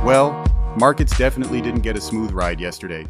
Well, markets definitely didn't get a smooth ride yesterday.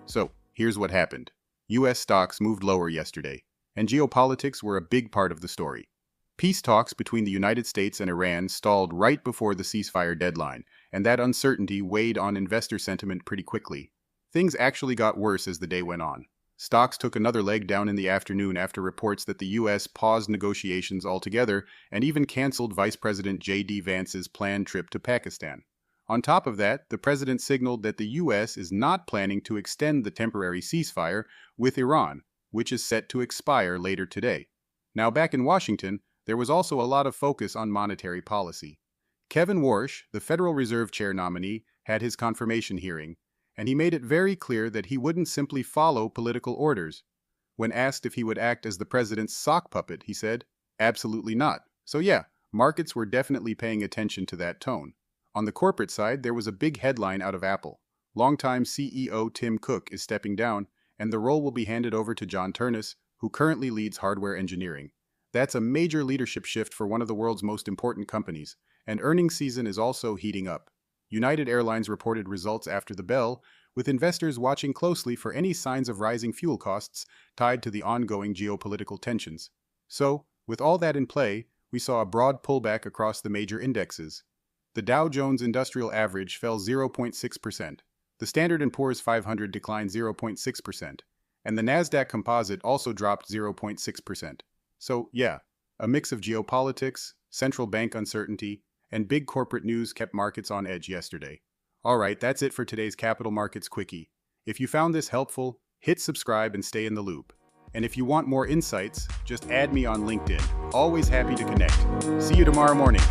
So, here's what happened. US stocks moved lower yesterday, and geopolitics were a big part of the story. Peace talks between the United States and Iran stalled right before the ceasefire deadline, and that uncertainty weighed on investor sentiment pretty quickly. Things actually got worse as the day went on. Stocks took another leg down in the afternoon after reports that the US paused negotiations altogether and even canceled Vice President J.D. Vance's planned trip to Pakistan. On top of that, the president signaled that the U.S. is not planning to extend the temporary ceasefire with Iran, which is set to expire later today. Now, back in Washington, there was also a lot of focus on monetary policy. Kevin Warsh, the Federal Reserve Chair nominee, had his confirmation hearing, and he made it very clear that he wouldn't simply follow political orders. When asked if he would act as the president's sock puppet, he said, "Absolutely not." So yeah, markets were definitely paying attention to that tone. On the corporate side, there was a big headline out of Apple. Longtime CEO Tim Cook is stepping down, and the role will be handed over to John Ternus, who currently leads hardware engineering. That's a major leadership shift for one of the world's most important companies, and earnings season is also heating up. United Airlines reported results after the bell, with investors watching closely for any signs of rising fuel costs tied to the ongoing geopolitical tensions. So, with all that in play, we saw a broad pullback across the major indexes. The Dow Jones Industrial Average fell 0.6%, the Standard & Poor's 500 declined 0.6%, and the Nasdaq Composite also dropped 0.6%. So, yeah, a mix of geopolitics, central bank uncertainty, and big corporate news kept markets on edge yesterday. Alright, that's it for today's Capital Markets Quickie. If you found this helpful, hit subscribe and stay in the loop. And if you want more insights, just add me on LinkedIn. Always happy to connect. See you tomorrow morning.